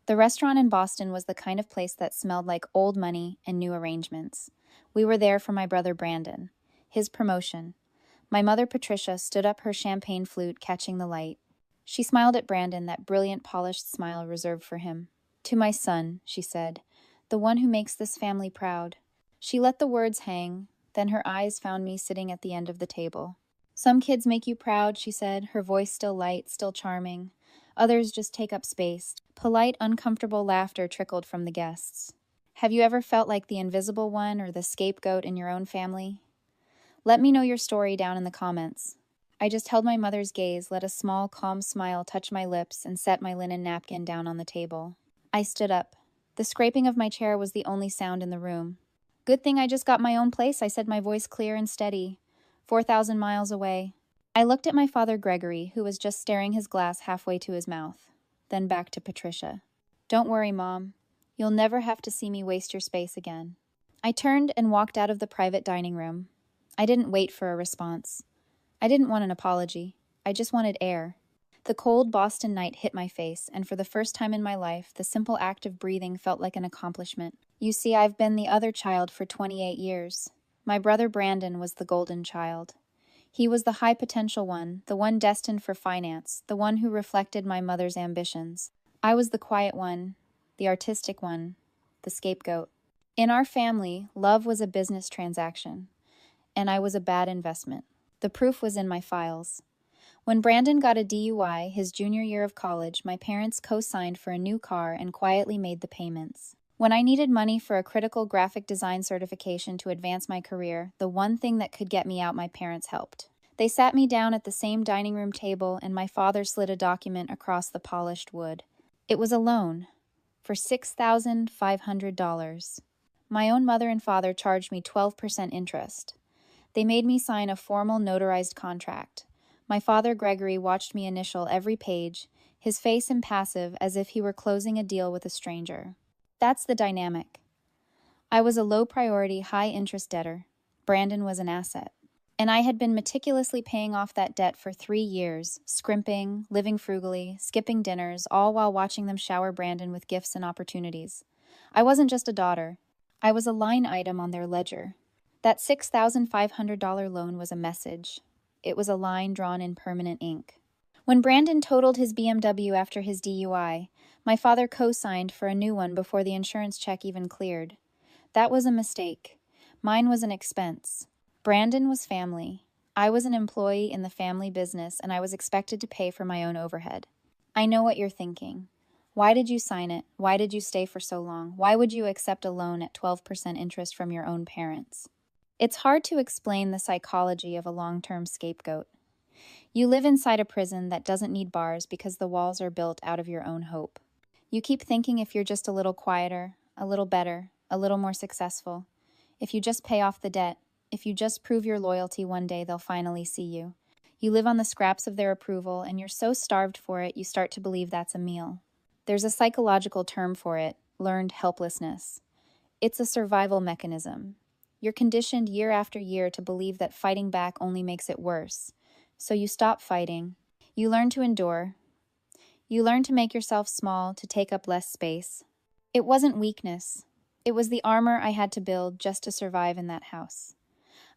The restaurant in Boston was the kind of place that smelled like old money and new arrangements. We were there for my brother Brandon, his promotion. My mother Patricia stood up her champagne flute, catching the light. She smiled at Brandon, that brilliant, polished smile reserved for him. "To my son," she said, "the one who makes this family proud." She let the words hang, then her eyes found me sitting at the end of the table. "Some kids make you proud," she said, her voice still light, still charming. "Others just take up space." Polite, uncomfortable laughter trickled from the guests. "Have you ever felt like the invisible one or the scapegoat in your own family? Let me know your story down in the comments." I just held my mother's gaze, let a small, calm smile touch my lips, and set my linen napkin down on the table. I stood up. The scraping of my chair was the only sound in the room. "Good thing I just got my own place," I said, my voice clear and steady. 4,000 miles away. I looked at my father Gregory, who was just staring his glass halfway to his mouth. Then back to Patricia. "Don't worry, Mom. You'll never have to see me waste your space again." I turned and walked out of the private dining room. I didn't wait for a response. I didn't want an apology. I just wanted air. The cold Boston night hit my face, and for the first time in my life, the simple act of breathing felt like an accomplishment. You see, I've been the other child for 28 years. My brother Brandon was the golden child. He was the high potential one, the one destined for finance, the one who reflected my mother's ambitions. I was the quiet one, the artistic one, the scapegoat. In our family, love was a business transaction, and I was a bad investment. The proof was in my files. When Brandon got a DUI his junior year of college, my parents co-signed for a new car and quietly made the payments. When I needed money for a critical graphic design certification to advance my career, the one thing that could get me out, my parents helped. They sat me down at the same dining room table, and my father slid a document across the polished wood. It was a loan for $6,500. My own mother and father charged me 12% interest. They made me sign a formal notarized contract. My father Gregory watched me initial every page, his face impassive as if he were closing a deal with a stranger. That's the dynamic. I was a low-priority, high-interest debtor. Brandon was an asset. And I had been meticulously paying off that debt for 3 years, scrimping, living frugally, skipping dinners, all while watching them shower Brandon with gifts and opportunities. I wasn't just a daughter. I was a line item on their ledger. That $6,500 loan was a message. It was a line drawn in permanent ink. When Brandon totaled his BMW after his DUI, my father co-signed for a new one before the insurance check even cleared. That was a mistake. Mine was an expense. Brandon was family. I was an employee in the family business, and I was expected to pay for my own overhead. I know what you're thinking. Why did you sign it? Why did you stay for so long? Why would you accept a loan at 12% interest from your own parents? It's hard to explain the psychology of a long-term scapegoat. You live inside a prison that doesn't need bars because the walls are built out of your own hope. You keep thinking if you're just a little quieter, a little better, a little more successful, if you just pay off the debt, if you just prove your loyalty one day, they'll finally see you. You live on the scraps of their approval, and you're so starved for it, you start to believe that's a meal. There's a psychological term for it, learned helplessness. It's a survival mechanism. You're conditioned year after year to believe that fighting back only makes it worse. So you stop fighting. You learn to endure. You learn to make yourself small, to take up less space. It wasn't weakness. It was the armor I had to build just to survive in that house.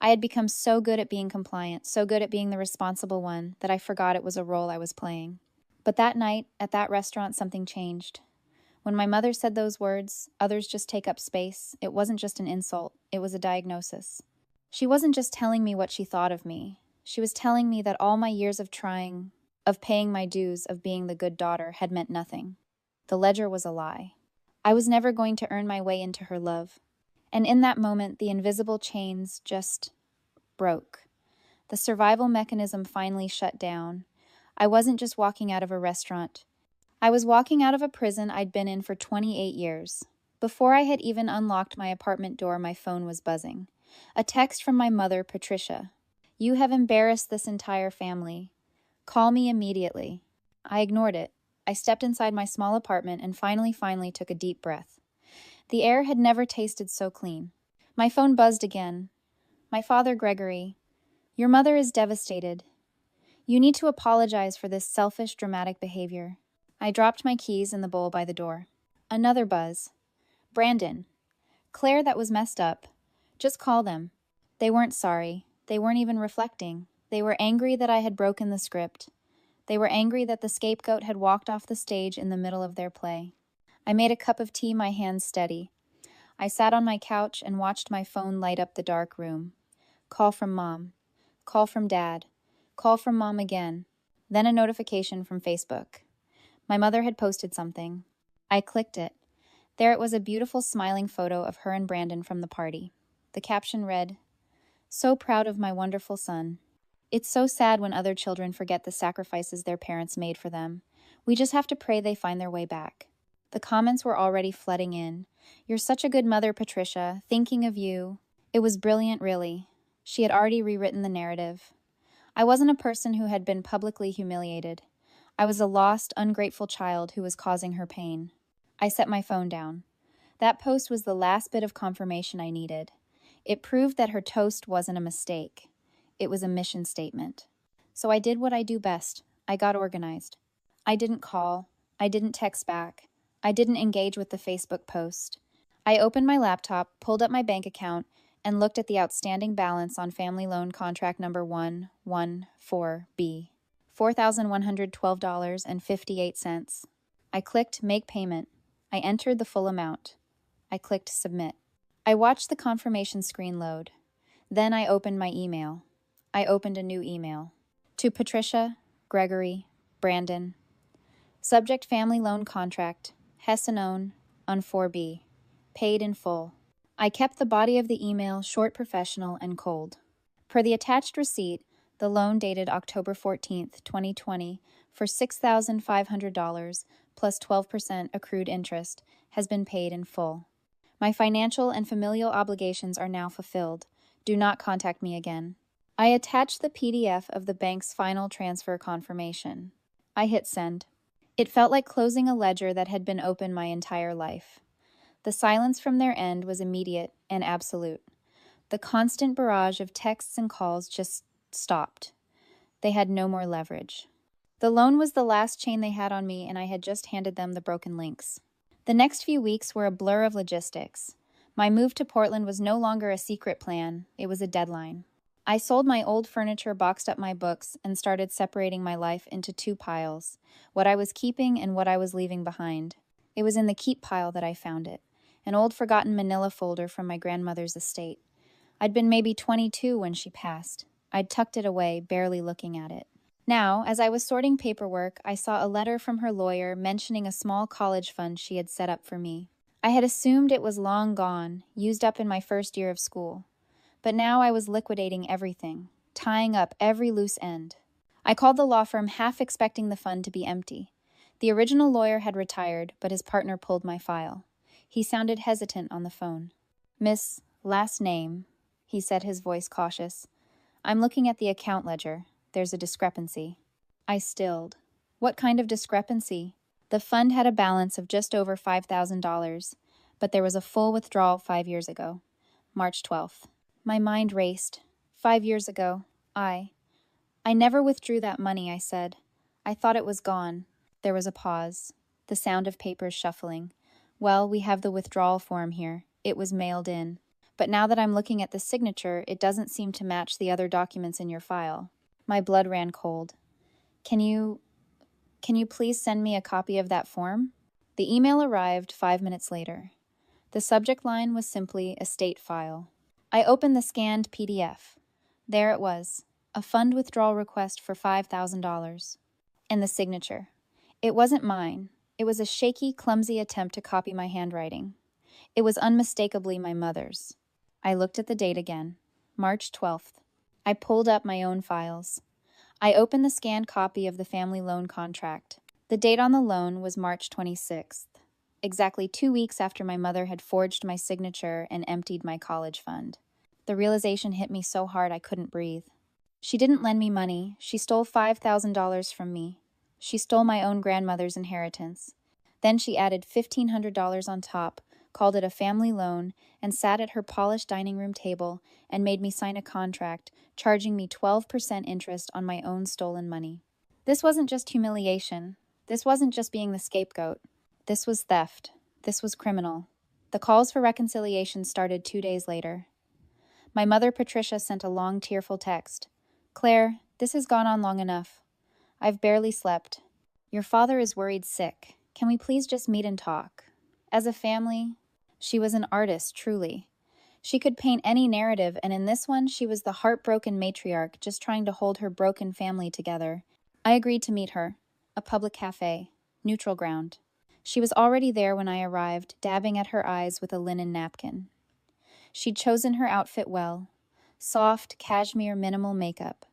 I had become so good at being compliant, so good at being the responsible one, that I forgot it was a role I was playing. But that night, at that restaurant, something changed. When my mother said those words, "Others just take up space," it wasn't just an insult, it was a diagnosis. She wasn't just telling me what she thought of me. She was telling me that all my years of trying, of paying my dues, of being the good daughter, had meant nothing. The ledger was a lie. I was never going to earn my way into her love. And in that moment, the invisible chains just broke. The survival mechanism finally shut down. I wasn't just walking out of a restaurant. I was walking out of a prison I'd been in for 28 years. Before I had even unlocked my apartment door, my phone was buzzing. A text from my mother, Patricia. "You have embarrassed this entire family. Call me immediately." I ignored it. I stepped inside my small apartment and finally took a deep breath. The air had never tasted so clean. My phone buzzed again. "My father, Gregory. Your mother is devastated. You need to apologize for this selfish, dramatic behavior." I dropped my keys in the bowl by the door. Another buzz. Brandon. Claire, that was messed up. Just call them. They weren't sorry. They weren't even reflecting. They were angry that I had broken the script. They were angry that the scapegoat had walked off the stage in the middle of their play. I made a cup of tea, my hands steady. I sat on my couch and watched my phone light up the dark room. Call from Mom. Call from Dad. Call from Mom again. Then a notification from Facebook. My mother had posted something. I clicked it. There it was, a beautiful smiling photo of her and Brandon from the party. The caption read, "So proud of my wonderful son." It's so sad when other children forget the sacrifices their parents made for them. We just have to pray they find their way back. The comments were already flooding in. "You're such a good mother, Patricia. Thinking of you." It was brilliant, really. She had already rewritten the narrative. I wasn't a person who had been publicly humiliated. I was a lost, ungrateful child who was causing her pain. I set my phone down. That post was the last bit of confirmation I needed. It proved that her toast wasn't a mistake. It was a mission statement. So I did what I do best. I got organized. I didn't call. I didn't text back. I didn't engage with the Facebook post. I opened my laptop, pulled up my bank account, and looked at the outstanding balance on family loan contract number 114B. $4,112.58. I clicked Make Payment. I entered the full amount. I clicked Submit. I watched the confirmation screen load. Then I opened my email. I opened a new email. To Patricia, Gregory, Brandon. Subject: Family Loan Contract. Hessenone on 4B. Paid in full. I kept the body of the email short, professional, and cold. Per the attached receipt, the loan dated October 14th, 2020, for $6,500 plus 12% accrued interest has been paid in full. My financial and familial obligations are now fulfilled. Do not contact me again. I attached the PDF of the bank's final transfer confirmation. I hit send. It felt like closing a ledger that had been open my entire life. The silence from their end was immediate and absolute. The constant barrage of texts and calls just stopped. They had no more leverage. The loan was the last chain they had on me, and I had just handed them the broken links. The next few weeks were a blur of logistics. My move to Portland was no longer a secret plan, it was a deadline. I sold my old furniture, boxed up my books, and started separating my life into two piles, what I was keeping and what I was leaving behind. It was in the keep pile that I found it, an old forgotten manila folder from my grandmother's estate. I'd been maybe 22 when she passed. I'd tucked it away, barely looking at it. Now, as I was sorting paperwork, I saw a letter from her lawyer mentioning a small college fund she had set up for me. I had assumed it was long gone, used up in my first year of school. But now I was liquidating everything, tying up every loose end. I called the law firm, half expecting the fund to be empty. The original lawyer had retired, but his partner pulled my file. He sounded hesitant on the phone. "Miss, last name," he said, his voice cautious. "I'm looking at the account ledger. There's a discrepancy." I stilled. What kind of discrepancy? The fund had a balance of just over $5,000, but there was a full withdrawal 5 years ago. March 12th. My mind raced. 5 years ago, I never withdrew that money, I said. I thought it was gone. There was a pause. The sound of papers shuffling. "Well, we have the withdrawal form here. It was mailed in. But now that I'm looking at the signature, it doesn't seem to match the other documents in your file." My blood ran cold. Can you please send me a copy of that form?" The email arrived 5 minutes later. The subject line was simply estate file. I opened the scanned PDF. There it was, a fund withdrawal request for $5,000. And the signature. It wasn't mine. It was a shaky, clumsy attempt to copy my handwriting. It was unmistakably my mother's. I looked at the date again. March 12th. I pulled up my own files. I opened the scanned copy of the family loan contract. The date on the loan was March 26th, exactly 2 weeks after my mother had forged my signature and emptied my college fund. The realization hit me so hard I couldn't breathe. She didn't lend me money. She stole $5,000 from me. She stole my own grandmother's inheritance. Then she added $1,500 on top, called it a family loan, and sat at her polished dining room table and made me sign a contract, charging me 12% interest on my own stolen money. This wasn't just humiliation. This wasn't just being the scapegoat. This was theft. This was criminal. The calls for reconciliation started 2 days later. My mother, Patricia, sent a long, tearful text. "Claire, this has gone on long enough. I've barely slept. Your father is worried sick. Can we please just meet and talk?" As a family, she was an artist, truly. She could paint any narrative, and in this one, she was the heartbroken matriarch just trying to hold her broken family together. I agreed to meet her. A public cafe. Neutral ground. She was already there when I arrived, dabbing at her eyes with a linen napkin. She'd chosen her outfit well. Soft, cashmere, minimal makeup.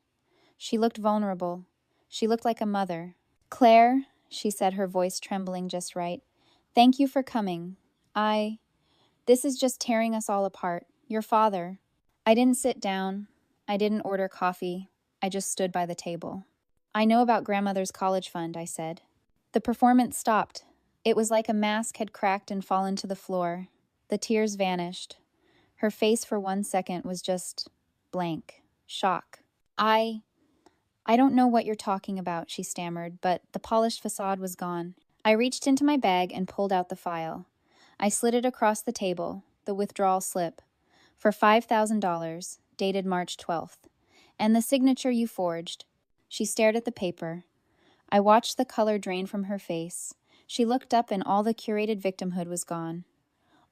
She looked vulnerable. She looked like a mother. "Claire," she said, her voice trembling just right, "thank you for coming. This is just tearing us all apart. Your father." I didn't sit down. I didn't order coffee. I just stood by the table. "I know about grandmother's college fund," I said. The performance stopped. It was like a mask had cracked and fallen to the floor. The tears vanished. Her face for 1 second was just blank. Shock. I don't know what you're talking about," she stammered, but the polished facade was gone. I reached into my bag and pulled out the file. I slid it across the table, the withdrawal slip, for $5,000, dated March 12th, and the signature you forged. She stared at the paper. I watched the color drain from her face. She looked up and all the curated victimhood was gone.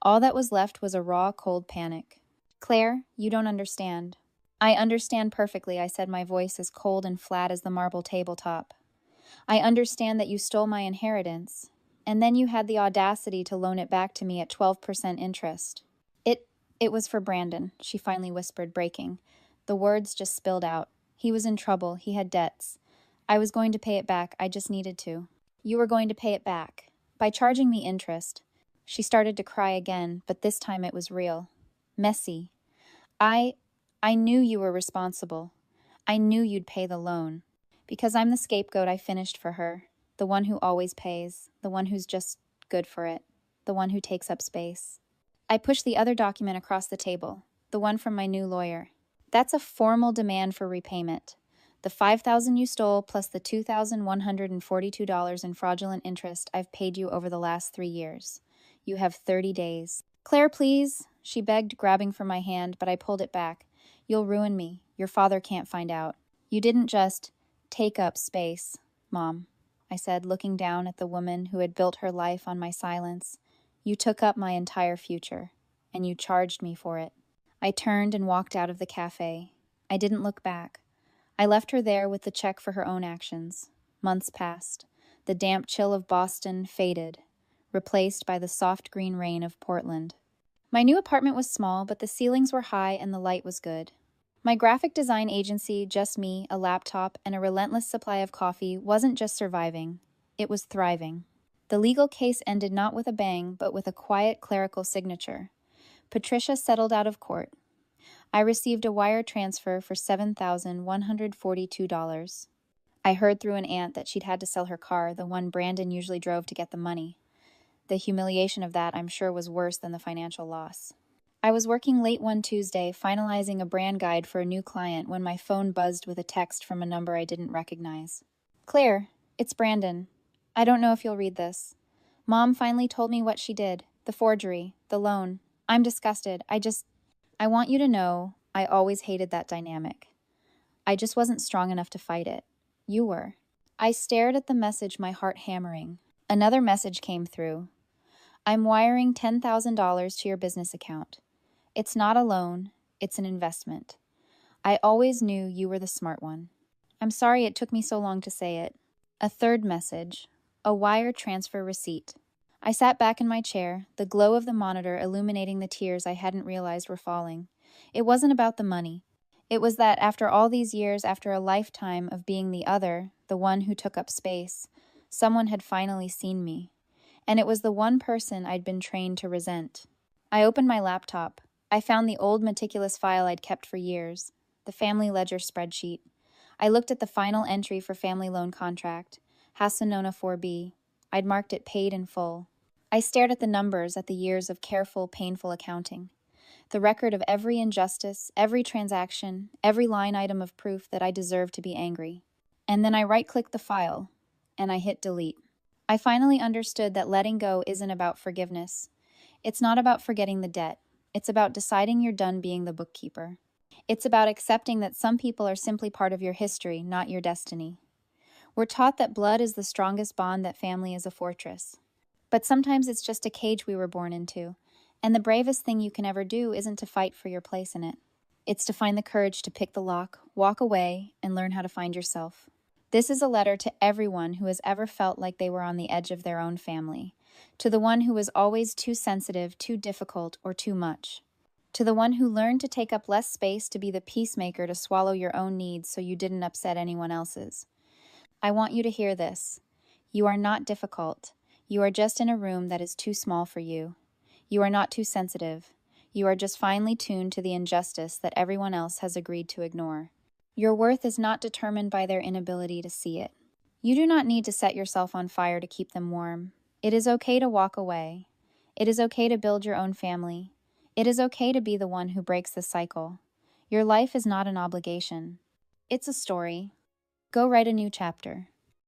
All that was left was a raw, cold panic. "Claire, you don't understand." "I understand perfectly," I said, my voice as cold and flat as the marble tabletop. "I understand that you stole my inheritance, and then you had the audacity to loan it back to me at 12% interest. It was for Brandon," she finally whispered, breaking. The words just spilled out. "He was in trouble. He had debts. I was going to pay it back. I just needed to." "You were going to pay it back. By charging me interest." She started to cry again, but this time it was real. Messy. I knew you were responsible. I knew you'd pay the loan. Because I'm the scapegoat, I finished for her. The one who always pays. The one who's just good for it. The one who takes up space. I pushed the other document across the table. The one from my new lawyer. "That's a formal demand for repayment. The $5,000 you stole plus the $2,142 in fraudulent interest I've paid you over the last 3 years. You have 30 days. "Claire, please," she begged, grabbing for my hand, but I pulled it back. "You'll ruin me. Your father can't find out." "You didn't just take up space, Mom," I said, looking down at the woman who had built her life on my silence. "You took up my entire future, and you charged me for it." I turned and walked out of the cafe. I didn't look back. I left her there with the check for her own actions. Months passed. The damp chill of Boston faded, replaced by the soft green rain of Portland. My new apartment was small, but the ceilings were high and the light was good. My graphic design agency, just me, a laptop, and a relentless supply of coffee, wasn't just surviving. It was thriving. The legal case ended not with a bang, but with a quiet clerical signature. Patricia settled out of court. I received a wire transfer for $7,142. I heard through an aunt that she'd had to sell her car, the one Brandon usually drove to get the money. The humiliation of that, I'm sure, was worse than the financial loss. I was working late one Tuesday, finalizing a brand guide for a new client when my phone buzzed with a text from a number I didn't recognize. "Claire, it's Brandon. I don't know if you'll read this. Mom finally told me what she did. The forgery, the loan. I'm disgusted. I want you to know I always hated that dynamic. I just wasn't strong enough to fight it. You were." I stared at the message, my heart hammering. Another message came through. "I'm wiring $10,000 to your business account. It's not a loan, it's an investment. I always knew you were the smart one. I'm sorry it took me so long to say it." A third message. A wire transfer receipt. I sat back in my chair, the glow of the monitor illuminating the tears I hadn't realized were falling. It wasn't about the money. It was that after all these years, after a lifetime of being the other, the one who took up space, someone had finally seen me. And it was the one person I'd been trained to resent. I opened my laptop. I found the old meticulous file I'd kept for years, the family ledger spreadsheet. I looked at the final entry for family loan contract, Hassanona 4B. I'd marked it paid in full. I stared at the numbers, at the years of careful, painful accounting. The record of every injustice, every transaction, every line item of proof that I deserved to be angry. And then I right-clicked the file, and I hit delete. I finally understood that letting go isn't about forgiveness. It's not about forgetting the debt. It's about deciding you're done being the bookkeeper. It's about accepting that some people are simply part of your history, not your destiny. We're taught that blood is the strongest bond, that family is a fortress. But sometimes it's just a cage we were born into, and the bravest thing you can ever do isn't to fight for your place in it. It's to find the courage to pick the lock, walk away, and learn how to find yourself. This is a letter to everyone who has ever felt like they were on the edge of their own family, to the one who was always too sensitive, too difficult, or too much, to the one who learned to take up less space to be the peacemaker, to swallow your own needs so you didn't upset anyone else's. I want you to hear this. You are not difficult. You are just in a room that is too small for you. You are not too sensitive. You are just finely tuned to the injustice that everyone else has agreed to ignore. Your worth is not determined by their inability to see it. You do not need to set yourself on fire to keep them warm. It is okay to walk away. It is okay to build your own family. It is okay to be the one who breaks the cycle. Your life is not an obligation. It's a story. Go write a new chapter.